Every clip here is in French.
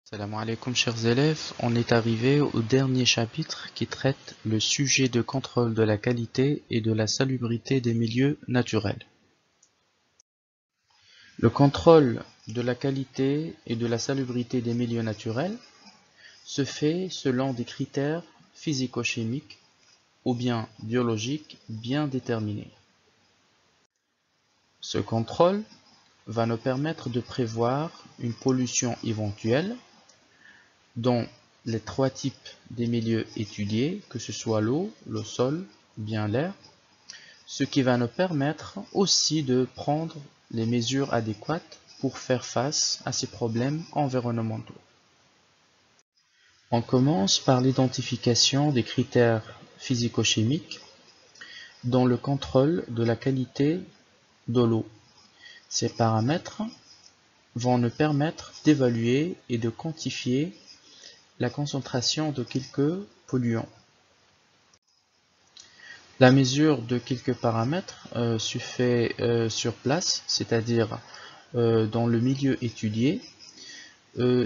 Salam alaikum chers élèves, on est arrivé au dernier chapitre qui traite le sujet de contrôle de la qualité et de la salubrité des milieux naturels. Le contrôle de la qualité et de la salubrité des milieux naturels se fait selon des critères physico-chimiques ou bien biologiques bien déterminés. Ce contrôle va nous permettre de prévoir une pollution éventuelle dans les trois types des milieux étudiés, que ce soit l'eau, le sol, bien l'air, ce qui va nous permettre aussi de prendre les mesures adéquates pour faire face à ces problèmes environnementaux. On commence par l'identification des critères physico-chimiques dans le contrôle de la qualité de l'eau. Ces paramètres vont nous permettre d'évaluer et de quantifier la concentration de quelques polluants. La mesure de quelques paramètres se fait sur place, c'est-à-dire dans le milieu étudié.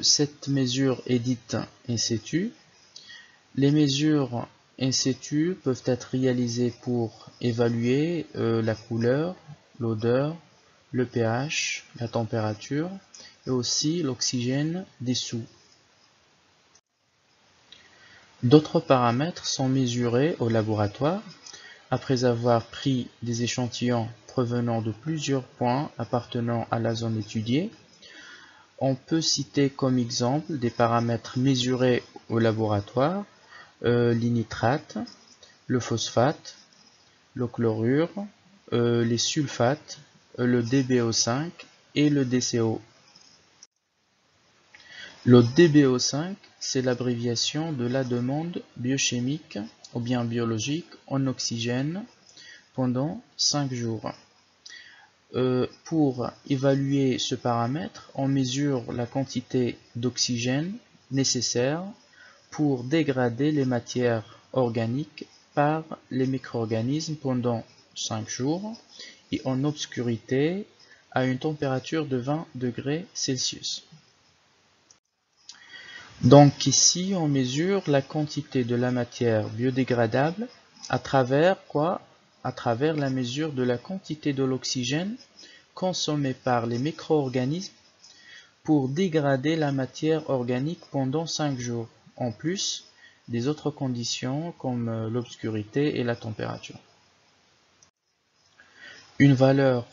Cette mesure est dite in situ. Les mesures in situ peuvent être réalisées pour évaluer la couleur, l'odeur, le pH, la température et aussi l'oxygène dissous. D'autres paramètres sont mesurés au laboratoire après avoir pris des échantillons provenant de plusieurs points appartenant à la zone étudiée. On peut citer comme exemple des paramètres mesurés au laboratoire, les nitrates, le phosphate, le chlorure, les sulfates, le DBO5 et le DCO. Le DBO5, c'est l'abréviation de la demande biochimique ou bien biologique en oxygène pendant 5 jours. Pour évaluer ce paramètre, on mesure la quantité d'oxygène nécessaire pour dégrader les matières organiques par les micro-organismes pendant 5 jours et en obscurité à une température de 20 degrés Celsius. Donc ici, on mesure la quantité de la matière biodégradable à travers quoi? À travers la mesure de la quantité de l'oxygène consommé par les micro-organismes pour dégrader la matière organique pendant 5 jours, en plus des autres conditions comme l'obscurité et la température. Une valeur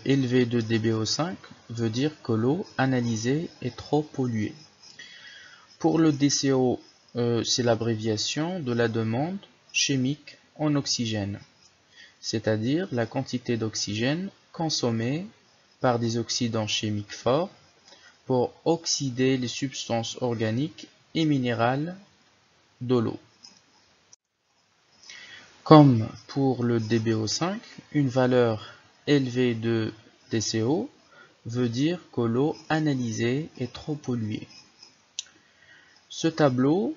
élevée de DBO5 veut dire que l'eau analysée est trop polluée. Pour le DCO, c'est l'abréviation de la demande chimique en oxygène, c'est-à-dire la quantité d'oxygène consommée par des oxydants chimiques forts pour oxyder les substances organiques et minérales de l'eau. Comme pour le DBO5, une valeur élevée de DCO veut dire que l'eau analysée est trop polluée. Ce tableau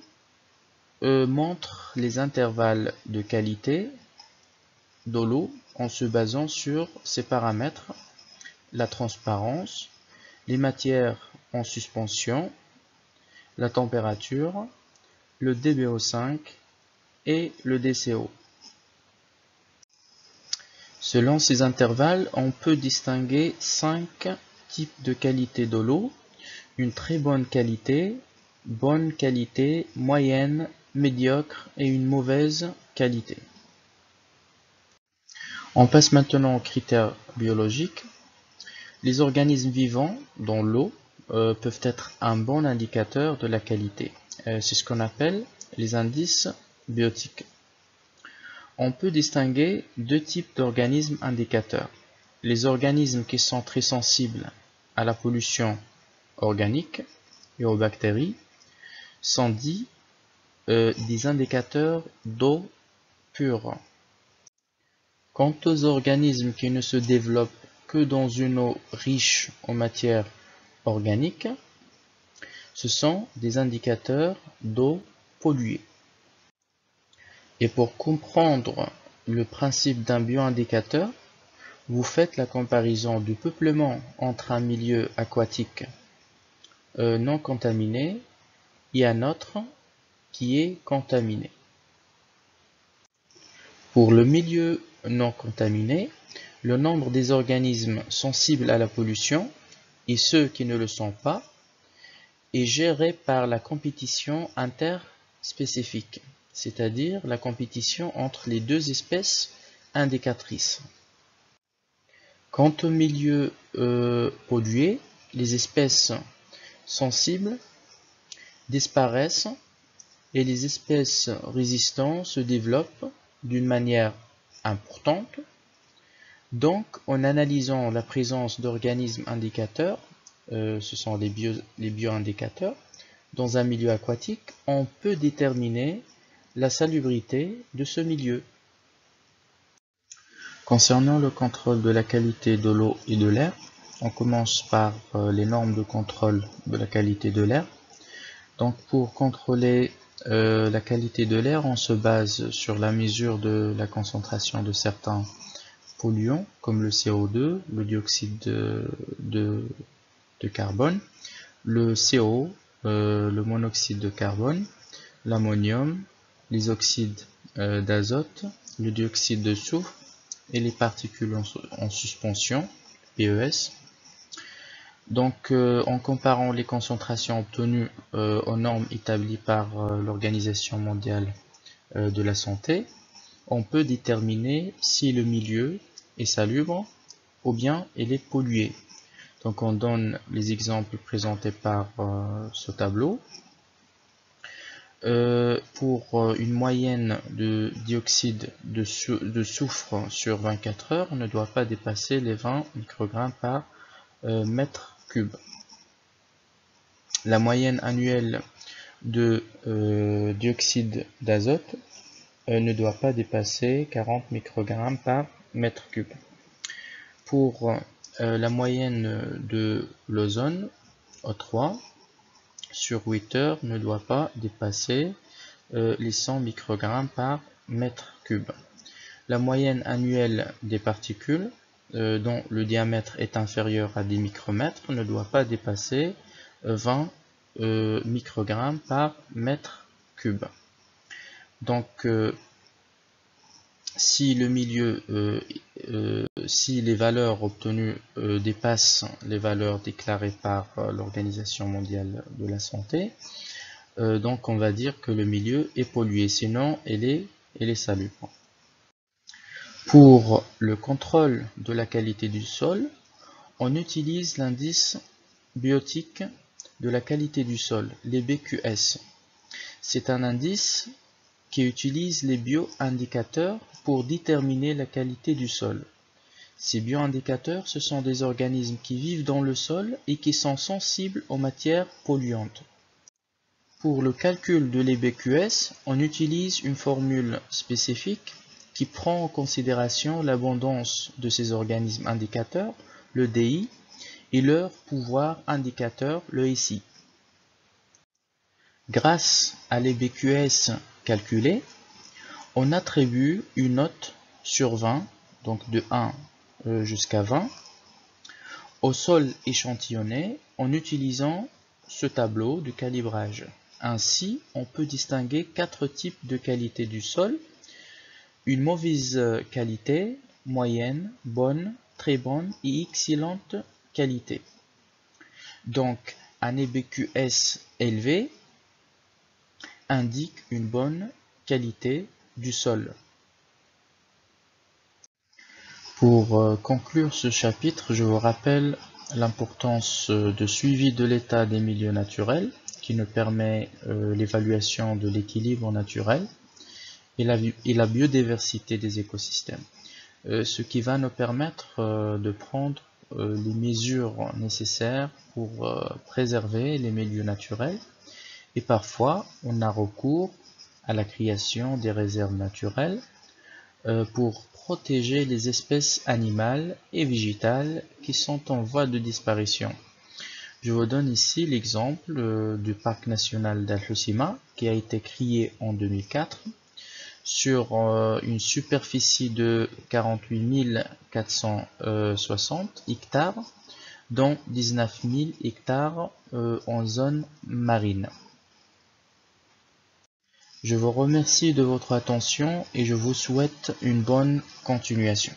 montre les intervalles de qualité de l'eau en se basant sur ces paramètres: la transparence, les matières en suspension, la température, le DBO5 et le DCO. Selon ces intervalles, on peut distinguer 5 types de qualité de l'eau: une très bonne qualité, moyenne, médiocre et une mauvaise qualité. On passe maintenant aux critères biologiques. Les organismes vivants dans l'eau peuvent être un bon indicateur de la qualité. C'est ce qu'on appelle les indices biotiques. On peut distinguer deux types d'organismes indicateurs. Les organismes qui sont très sensibles à la pollution organique et aux bactéries sont dits des indicateurs d'eau pure. Quant aux organismes qui ne se développent que dans une eau riche en matière organique, ce sont des indicateurs d'eau polluée. Et pour comprendre le principe d'un bioindicateur, vous faites la comparaison du peuplement entre un milieu aquatique non contaminé et un autre qui est contaminé. Pour le milieu non contaminé, le nombre des organismes sensibles à la pollution et ceux qui ne le sont pas est géré par la compétition interspécifique, c'est-à-dire la compétition entre les deux espèces indicatrices. Quant au milieu pollué, les espèces sensibles disparaissent et les espèces résistantes se développent d'une manière importante. Donc, en analysant la présence d'organismes indicateurs, ce sont les bioindicateurs, dans un milieu aquatique, on peut déterminer la salubrité de ce milieu. Concernant le contrôle de la qualité de l'eau et de l'air, on commence par les normes de contrôle de la qualité de l'air. Donc, pour contrôler la qualité de l'air, on se base sur la mesure de la concentration de certains polluants comme le CO2, le dioxyde de carbone, le CO, le monoxyde de carbone, l'ammonium, les oxydes d'azote, le dioxyde de soufre et les particules en suspension, PES. Donc, en comparant les concentrations obtenues aux normes établies par l'Organisation mondiale de la santé, on peut déterminer si le milieu est salubre ou bien il est pollué. Donc on donne les exemples présentés par ce tableau. Pour une moyenne de dioxyde de soufre sur 24 heures, ne doit pas dépasser les 20 microgrammes par mètre cube. La moyenne annuelle de dioxyde d'azote ne doit pas dépasser 40 microgrammes par mètre cube. Pour la moyenne de l'ozone, O3, sur 8 heures ne doit pas dépasser les 100 microgrammes par mètre cube. La moyenne annuelle des particules dont le diamètre est inférieur à 10 micromètres ne doit pas dépasser 20 microgrammes par mètre cube. Donc, si le milieu, si les valeurs obtenues dépassent les valeurs déclarées par l'Organisation mondiale de la santé, donc on va dire que le milieu est pollué, sinon elle est salubre. Pour le contrôle de la qualité du sol, on utilise l'indice biotique de la qualité du sol, les BQS. C'est un indice qui utilise les bioindicateurs pour déterminer la qualité du sol. Ces bioindicateurs, ce sont des organismes qui vivent dans le sol et qui sont sensibles aux matières polluantes. Pour le calcul de l'EBQS, on utilise une formule spécifique qui prend en considération l'abondance de ces organismes indicateurs, le DI, et leur pouvoir indicateur, le SI. Grâce à l'EBQS calculé, on attribue une note sur 20, donc de 1 jusqu'à 20, au sol échantillonné en utilisant ce tableau de calibrage. Ainsi, on peut distinguer 4 types de qualité du sol: une mauvaise qualité, moyenne, bonne, très bonne et excellente qualité. Donc, un EBQS élevé indique une bonne qualité du sol. Pour conclure ce chapitre, je vous rappelle l'importance de suivi de l'état des milieux naturels qui nous permet l'évaluation de l'équilibre naturel et la biodiversité des écosystèmes, ce qui va nous permettre de prendre les mesures nécessaires pour préserver les milieux naturels. Et parfois, on a recours à la création des réserves naturelles pour protéger les espèces animales et végétales qui sont en voie de disparition. Je vous donne ici l'exemple du parc national d'Al-Hoceima qui a été créé en 2004 sur une superficie de 48 460 hectares, dont 19 000 hectares en zone marine. Je vous remercie de votre attention et je vous souhaite une bonne continuation.